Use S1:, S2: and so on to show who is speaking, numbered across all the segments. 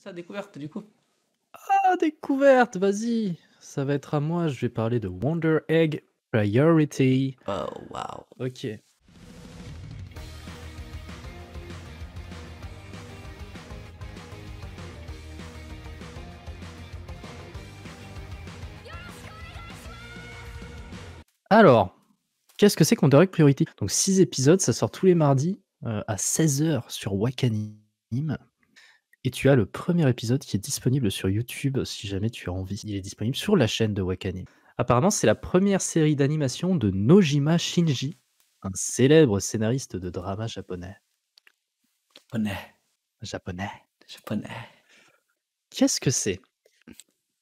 S1: sa découverte du coup.
S2: Ah, découverte, vas-y. Ça va être à moi. Je vais parler de Wonder Egg Priority.
S1: Oh waouh.
S2: Ok. Alors, qu'est-ce que c'est que Wonder Egg Priority? Donc 6 épisodes, ça sort tous les mardis à 16h sur Wakanim. Et tu as le premier épisode qui est disponible sur YouTube si jamais tu as envie. Il est disponible sur la chaîne de Wakanim. Apparemment, c'est la première série d'animation de Nojima Shinji, un célèbre scénariste de drama japonais. Japonais. Qu'est-ce que c'est?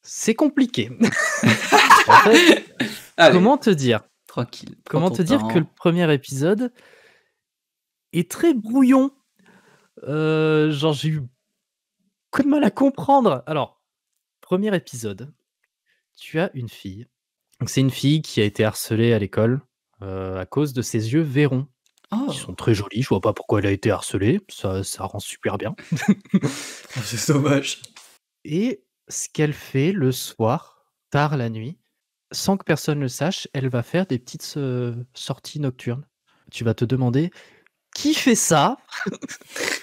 S2: C'est compliqué. En fait,
S1: Allez,
S2: comment te dire?
S1: tranquille. Prends
S2: Comment
S1: ton
S2: te dire que le
S1: temps.
S2: premier épisode est très brouillon? Genre j'ai eu beaucoup de mal à comprendre. Alors, premier épisode, tu as une fille. Donc c'est une fille qui a été harcelée à l'école, à cause de ses yeux vairons, qui
S1: Oh,
S2: sont très jolis. Je vois pas pourquoi elle a été harcelée, ça rend super bien.
S1: c'est dommage.
S2: Et ce qu'elle fait le soir, tard la nuit, sans que personne le sache, elle va faire des petites, sorties nocturnes. Tu vas te demander: «Qui fait ça?»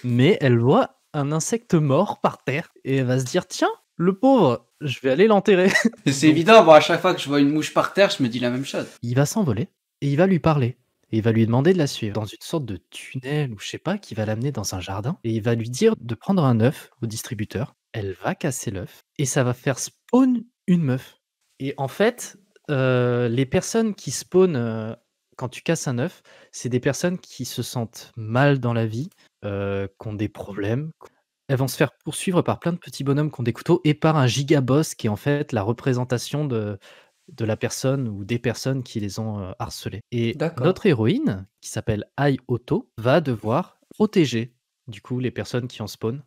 S2: Mais elle voit un insecte mort par terre et elle va se dire: «Tiens, le pauvre, je vais aller l'enterrer».
S1: Mais c'est
S2: Donc
S1: évident, moi à chaque fois que je vois une mouche par terre, je me dis la même chose.
S2: il va s'envoler et il va lui parler et il va lui demander de la suivre dans une sorte de tunnel ou je sais pas, qui va l'amener dans un jardin et il va lui dire de prendre un œuf au distributeur. Elle va casser l'œuf et ça va faire spawn une meuf. Et en fait, les personnes qui spawnent, quand tu casses un œuf, c'est des personnes qui se sentent mal dans la vie, qui ont des problèmes. Elles vont se faire poursuivre par plein de petits bonhommes qui ont des couteaux et par un giga boss qui est en fait la représentation de la personne ou des personnes qui les ont, harcelées. Et
S1: D'accord.
S2: notre héroïne, qui s'appelle Ai Otto, va devoir protéger, du coup, les personnes qui en spawn,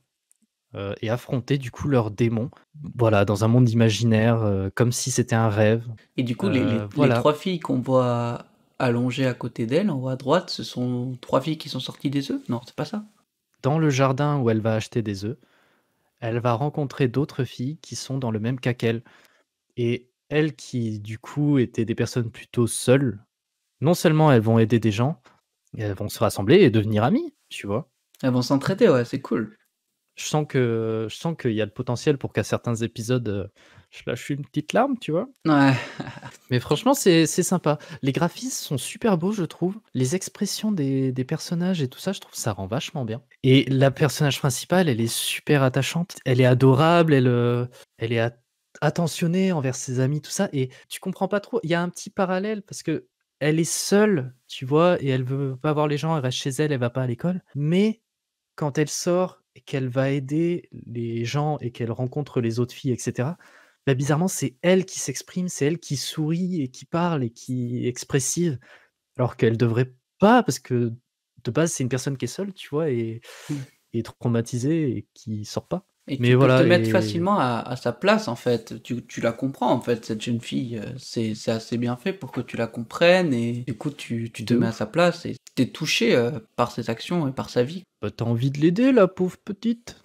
S2: et affronter, du coup, leurs démons. Voilà, dans un monde imaginaire, comme si c'était un rêve.
S1: Et du coup, les
S2: Voilà.
S1: 3 filles qu'on voit allongées à côté d'elle, en haut à droite, ce sont 3 filles qui sont sorties des œufs? Non, c'est pas ça?
S2: Dans le jardin où elle va acheter des œufs, elle va rencontrer d'autres filles qui sont dans le même cas qu'elle. Et elles qui, du coup, étaient des personnes plutôt seules, non seulement elles vont aider des gens, elles vont se rassembler et devenir amies, tu vois?
S1: Elles vont s'entraider, ouais, c'est cool.
S2: Je sens qu'il y a le potentiel pour qu'à certains épisodes, je lâche une petite larme, tu vois?
S1: Ouais.
S2: Mais franchement, c'est sympa. Les graphismes sont super beaux, je trouve. Les expressions des personnages et tout ça, je trouve ça rend vachement bien. Et la personnage principale, elle est super attachante. Elle est adorable, elle est attentionnée envers ses amis, tout ça. Et tu comprends pas trop. Il y a un petit parallèle parce que elle est seule, tu vois, et elle veut pas voir les gens, elle reste chez elle, elle va pas à l'école. Mais quand elle sort et qu'elle va aider les gens et qu'elle rencontre les autres filles et cetera, bah, bizarrement, c'est elle qui s'exprime, c'est elle qui sourit et qui parle et qui est expressive, alors qu'elle devrait pas parce que de base, c'est une personne qui est seule, tu vois? Et traumatisée et qui sort pas.
S1: Et
S2: Mais
S1: tu peux te
S2: voilà
S1: mettre
S2: et
S1: facilement à sa place, en fait. Tu la comprends, en fait, cette jeune fille. C'est assez bien fait pour que tu la comprennes et du coup, tu te
S2: de
S1: mets à
S2: ouf.
S1: sa place et t'es touché par ses actions et par sa vie.
S2: Bah, tu envie de l'aider la pauvre petite.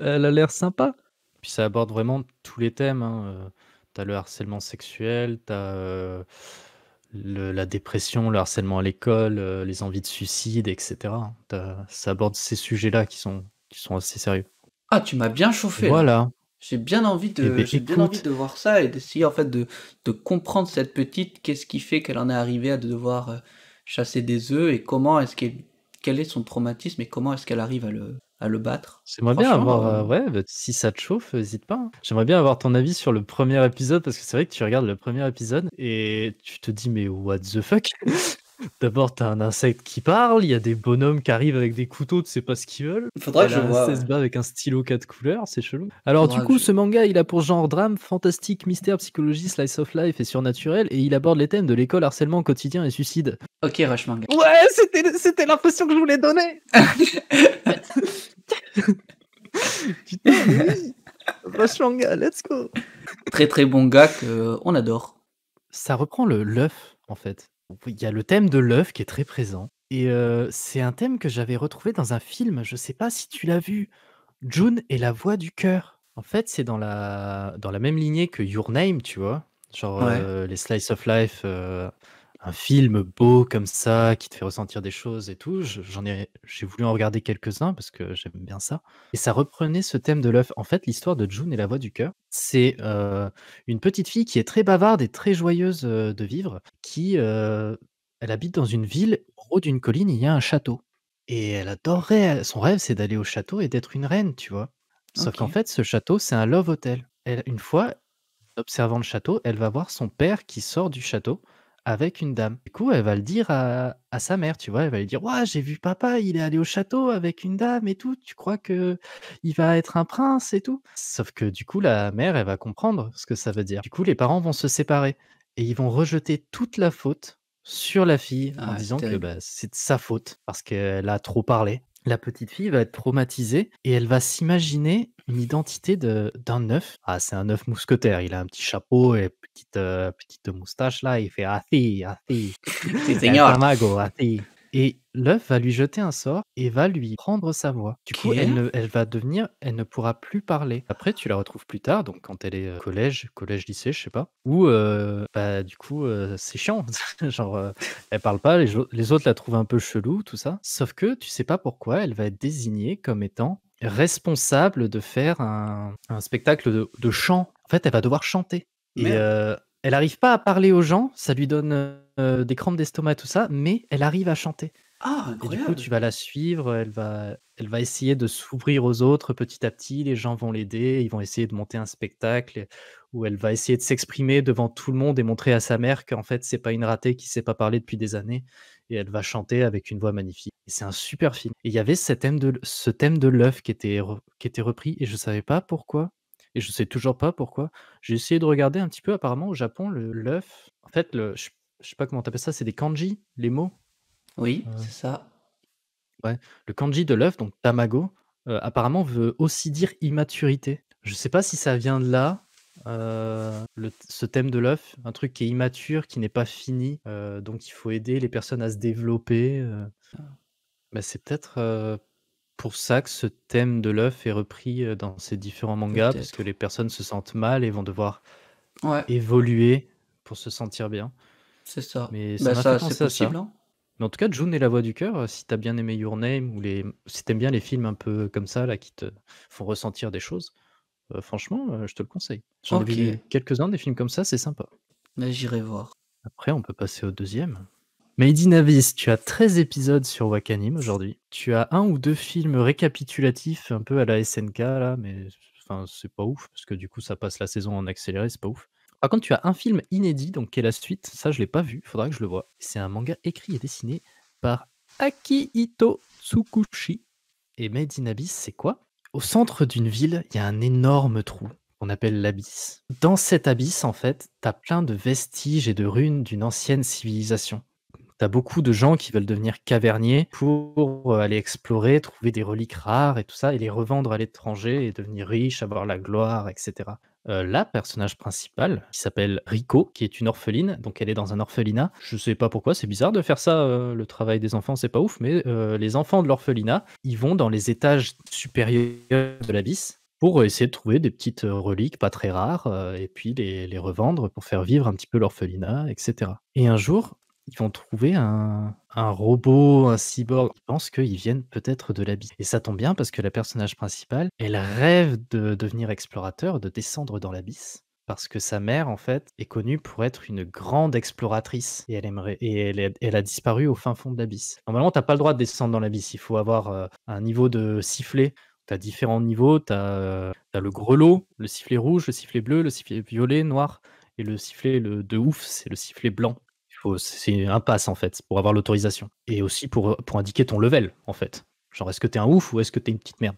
S2: Elle a l'air sympa. Puis ça aborde vraiment tous les thèmes, hein, tu le harcèlement sexuel, t'as la dépression, le harcèlement à l'école, les envies de suicide et cetera, hein. Ça aborde ces sujets-là qui sont assez sérieux.
S1: Ah, tu m'as bien chauffé, là.
S2: Voilà. Eh beh,
S1: J'ai bien envie
S2: écoute,
S1: de voir ça et d'essayer, en fait, de comprendre cette petite, qu'est-ce qui fait qu'elle en est arrivée à devoir chasser des œufs et quel est son traumatisme et comment est-ce qu'elle arrive à le battre.
S2: j'aimerais bien
S1: Franchement,
S2: avoir, ouais, bah, si ça te chauffe, hésite pas, hein. J'aimerais bien avoir ton avis sur le premier épisode parce que c'est vrai que tu regardes le premier épisode et tu te dis: «Mais what the fuck?» D'abord, t'as un insecte qui parle, il y a des bonhommes qui arrivent avec des couteaux, tu sais pas ce qu'ils veulent.
S1: il faudra que
S2: Elle
S1: je
S2: a un
S1: vois, ouais.
S2: 16 bas avec un stylo 4 couleurs, c'est chelou. Alors du
S1: Faudra que
S2: coup,
S1: je...
S2: ce manga, il a pour genre drame, fantastique, mystère, psychologie, slice of life et surnaturel, et il aborde les thèmes de l'école, harcèlement quotidien et suicide.
S1: Ok, Rush Manga.
S2: Ouais, c'était l'impression que je voulais donner. Putain, mais oui. Rush manga, let's go.
S1: Très très bon gars que on adore.
S2: Ça reprend l'œuf, en fait. Il y a le thème de l'œuf qui est très présent et c'est un thème que j'avais retrouvé dans un film, je sais pas si tu l'as vu? June est la voix du cœur. En fait, c'est dans la même lignée que Your Name, tu vois? Genre,
S1: Ouais.
S2: les slice of life, un film beau comme ça, qui te fait ressentir des choses et tout. J'ai voulu en regarder quelques-uns parce que j'aime bien ça et ça reprenait ce thème de l'œuf. En fait, l'histoire de June et la voix du cœur, c'est, une petite fille qui est très bavarde et très joyeuse, de vivre, qui, elle habite dans une ville, au haut d'une colline, il y a un château. Et elle adorerait, son rêve, c'est d'aller au château et d'être une reine, tu vois? Sauf qu'en
S1: OK.
S2: fait, ce château, c'est un love hotel. Une fois, observant le château, elle va voir son père qui sort du château avec une dame. Du coup, elle va le dire à sa mère, tu vois? Elle va lui dire: «Ouah, j'ai vu papa, il est allé au château avec une dame et tout. Tu crois que il va être un prince et tout?» Sauf que du coup, la mère, elle va comprendre ce que ça veut dire. Du coup, les parents vont se séparer et ils vont rejeter toute la faute sur la fille en
S1: Ah, c'est
S2: disant que,
S1: terrible.
S2: bah, c'est de sa faute parce qu'elle a trop parlé. La petite fille va être traumatisée et elle va s'imaginer une identité d'un œuf. Ah, c'est un œuf mousquetaire, il a un petit chapeau et petite moustache là, il fait: «Así, así,
S1: Si
S2: el
S1: señor.
S2: tamago, así» et l'œuf va lui jeter un sort et va lui prendre sa voix. Du coup,
S1: OK.
S2: elle ne pourra plus parler. Après, tu la retrouves plus tard, donc quand elle est, collège, lycée, je sais pas, où, bah, du coup, c'est chiant. Genre, elle parle pas, les autres la trouvent un peu chelou, tout ça. Sauf que tu sais pas pourquoi, elle va être désignée comme étant responsable de faire un spectacle de chant. En fait, elle va devoir chanter et
S1: Merde.
S2: elle arrive pas à parler aux gens, ça lui donne, des crampes d'estomac, tout ça, mais elle arrive à chanter.
S1: Ah,
S2: Et du coup,
S1: incroyable!
S2: tu vas la suivre, elle va essayer de s'ouvrir aux autres petit à petit, les gens vont l'aider, ils vont essayer de monter un spectacle où elle va essayer de s'exprimer devant tout le monde et montrer à sa mère qu'en fait, c'est pas une ratée qui sait pas parler depuis des années et elle va chanter avec une voix magnifique et c'est un super film et il y avait ce thème de l'œuf qui était repris et je savais pas pourquoi et je sais toujours pas pourquoi. J'ai essayé de regarder un petit peu, apparemment au Japon, l'œuf, en fait, je sais pas comment tu appelles ça, c'est des kanji, les mots?
S1: Oui,
S2: Heu
S1: c'est ça.
S2: Ouais, le kanji de l'œuf, donc tamago, apparemment veut aussi dire immaturité. Je sais pas si ça vient de là, ce thème de l'œuf, un truc qui est immature, qui n'est pas fini, donc il faut aider les personnes à se développer, bah, c'est peut-être, pour ça que ce thème de l'œuf est repris, dans ces différents mangas, parce que
S1: Peut-être.
S2: les personnes se sentent mal et vont devoir
S1: Ouais,
S2: évoluer pour se sentir bien.
S1: c'est ça.
S2: Mais ça
S1: Bah,
S2: m'a fait
S1: ça, c'est
S2: penser à
S1: possible,
S2: ça.
S1: hein.
S2: Mais en tout cas, June et la voix du cœur, si tu as bien aimé Your Name ou si tu aimes bien les films un peu comme ça là, qui te font ressentir des choses, franchement, je te le conseille. J'en ai vu
S1: OK,
S2: quelques-uns des films comme ça, c'est sympa.
S1: bah, j'irai voir.
S2: Après, on peut passer au deuxième. Made in Abyss, tu as 13 épisodes sur Wakanim aujourd'hui. Tu as un ou 2 films récapitulatifs un peu à la SNK là, mais enfin, c'est pas ouf parce que du coup, ça passe la saison en accéléré, c'est pas ouf. Par contre, tu as un film inédit, donc qui est la suite, ça je l'ai pas vu, faudra que je le voie. C'est un manga écrit et dessiné par Akihito Tsukushi. Et Made in Abyss, c'est quoi? Au centre d'une ville, il y a un énorme trou qu'on appelle l'abysse. Dans cet abysse, en fait, tu as plein de vestiges et de ruines d'une ancienne civilisation. Tu as beaucoup de gens qui veulent devenir caverniers pour, aller explorer, trouver des reliques rares et tout ça et les revendre à l'étranger et devenir riches, avoir la gloire et cetera. La personnage principale, qui s'appelle Riko, qui est une orpheline, donc elle est dans un orphelinat. Je sais pas pourquoi, c'est bizarre de faire ça, le travail des enfants, c'est pas ouf, mais les enfants de l'orphelinat, ils vont dans les étages supérieurs de l'abysse pour essayer de trouver des petites, reliques pas très rares, et puis les revendre pour faire vivre un petit peu l'orphelinat et cetera. Et un jour, ils vont trouver un robot, un cyborg. Ils pensent qu'ils viennent peut-être de l'abysse et ça tombe bien parce que la personnage principale, elle rêve de devenir explorateur, de descendre dans l'abysse parce que sa mère, en fait, est connue pour être une grande exploratrice et elle a disparu au fin fond de l'abysse. Normalement, tu as pas le droit de descendre dans l'abysse, il faut avoir, un niveau de sifflet. Tu as différents niveaux, tu as le grelot, le sifflet rouge, le sifflet bleu, le sifflet violet, noir et le sifflet de ouf, c'est le sifflet blanc. C'est un pass en fait, pour avoir l'autorisation et aussi pour indiquer ton level, en fait. Genre, est-ce que tu es un ouf ou est-ce que tu es une petite merde?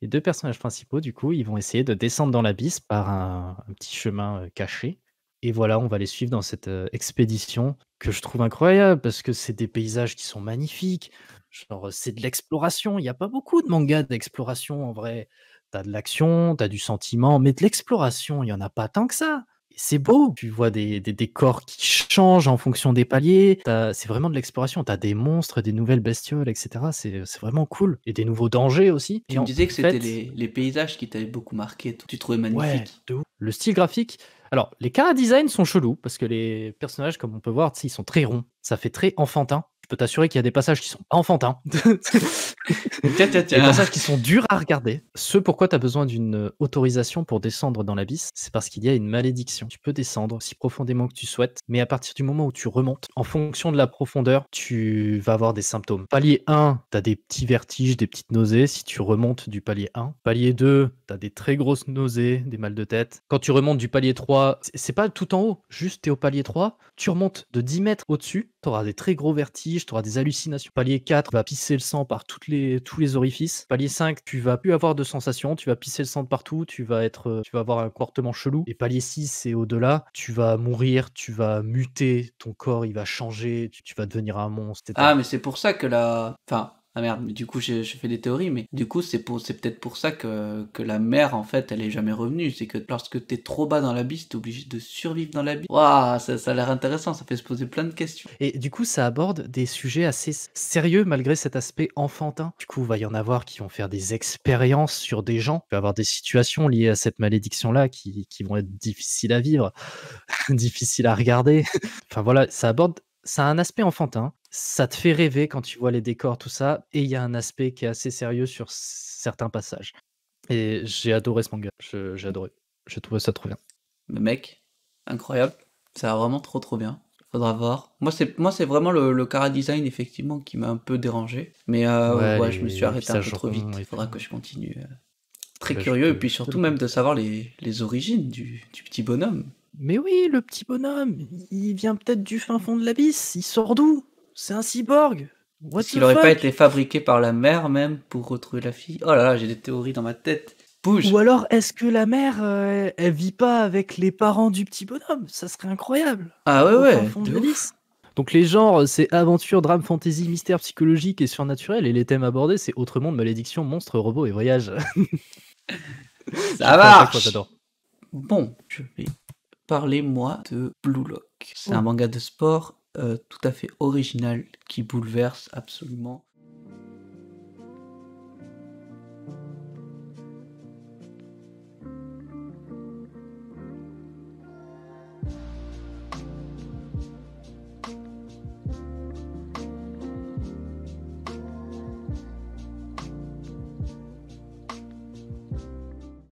S2: Les 2 personnages principaux, du coup, ils vont essayer de descendre dans l'abysse par un petit chemin, caché et voilà, on va les suivre dans cette, expédition que je trouve incroyable parce que c'est des paysages qui sont magnifiques. Genre, c'est de l'exploration. Il y a pas beaucoup de mangas d'exploration en vrai. Tu as de l'action, tu as du sentiment, mais de l'exploration, il y en a pas tant que ça c'est beau. Tu vois des décors qui changent en fonction des paliers. C'est vraiment de l'exploration. Tu as des monstres, des nouvelles bestioles, et cetera. C'est vraiment cool et des nouveaux dangers aussi
S1: Tu
S2: et
S1: me
S2: en
S1: disais que c'était
S2: fait
S1: les paysages qui t'avaient beaucoup marqué, tu trouvais
S2: ouais,
S1: magnifiques.
S2: de ouf. Le style graphique alors les chara-design sont chelous parce que les personnages, comme on peut voir, tu sais, ils sont très ronds. Ça fait très enfantin. Je peux t'assurer qu'il y a des passages qui sont pas enfantins.
S1: Tiens, tiens,
S2: Les
S1: tiens.
S2: passages qui sont durs à regarder. Ce pourquoi tu as besoin d'une autorisation pour descendre dans l'abysse, c'est parce qu'il y a une malédiction. Tu peux descendre si profondément que tu souhaites, mais à partir du moment où tu remontes, en fonction de la profondeur, tu vas avoir des symptômes. Palier 1, tu as des petits vertiges, des petites nausées si tu remontes du palier 1. Palier 2, tu as des très grosses nausées, des mal de tête. Quand tu remontes du palier 3, c'est pas tout en haut, juste tu es au palier 3, tu remontes de 10 mètres au-dessus, tu auras des très gros vertiges, tu auras des hallucinations. Palier 4, tu vas pisser le sang par tous les orifices. Palier 5, tu vas plus avoir de sensations, tu vas pisser le sang de partout, tu vas avoir un comportement chelou. Et palier 6 et au-delà, tu vas mourir, tu vas muter, ton corps il va changer, tu vas devenir un monstre, etc.
S1: Ah, mais c'est pour ça que la... Enfin, ah merde, mais du coup, je fais des théories, mais du coup, c'est peut-être pour ça que la mer, en fait, elle est jamais revenue. C'est que lorsque t'es trop bas dans l'abysse, t'es obligé de survivre dans l'abysse. Waouh, ça a l'air intéressant, ça fait se poser plein de questions.
S2: Et du coup, ça aborde des sujets assez sérieux malgré cet aspect enfantin. Du coup, il va y en avoir qui vont faire des expériences sur des gens. Il va y avoir des situations liées à cette malédiction-là qui vont être difficiles à vivre, difficiles à regarder. Enfin voilà, ça a un aspect enfantin. Ça te fait rêver quand tu vois les décors, tout ça. Et il y a un aspect qui est assez sérieux sur certains passages. Et j'ai adoré ce manga. J'ai adoré. J'ai trouvé ça trop bien.
S1: Mais mec, incroyable. Ça a vraiment trop bien. Faudra voir. Moi, c'est vraiment le chara design, effectivement, qui m'a un peu dérangé. Mais
S2: Ouais,
S1: ouais, je me suis
S2: les
S1: arrêté un peu
S2: visages
S1: trop
S2: ronds
S1: vite.
S2: et
S1: Faudra
S2: tout.
S1: que je continue. Très
S2: Bah, je
S1: curieux, et
S2: te,
S1: puis
S2: je te
S1: surtout
S2: le
S1: même de
S2: conseille.
S1: savoir les origines du petit bonhomme.
S2: Mais oui, le petit bonhomme, il vient peut-être du fin fond de l'abysse. Il sort d'où? C'est un cyborg. What
S1: Est-ce
S2: the
S1: qu'il aurait pas été
S2: fuck?
S1: fabriqué par la mère même pour retrouver la fille? Oh là là, j'ai des théories dans ma tête. Bouge!
S2: Ou alors, est-ce que la mère, elle vit pas avec les parents du petit bonhomme? Ça serait incroyable.
S1: Ah ouais,
S2: Au fin
S1: ouais,
S2: fond de
S1: de ouf.
S2: l'abysse. Donc les genres, c'est aventure, drame, fantasy, mystère psychologique et surnaturel. Et les thèmes abordés, c'est autre monde, malédiction, monstres, robots et voyage. Je
S1: Ça
S2: le fais à chaque fois,
S1: marche!
S2: j'adore.
S1: Bon, je vais parler moi de Blue Lock. C'est un
S2: Oh.
S1: manga de sport tout à fait original qui bouleverse absolument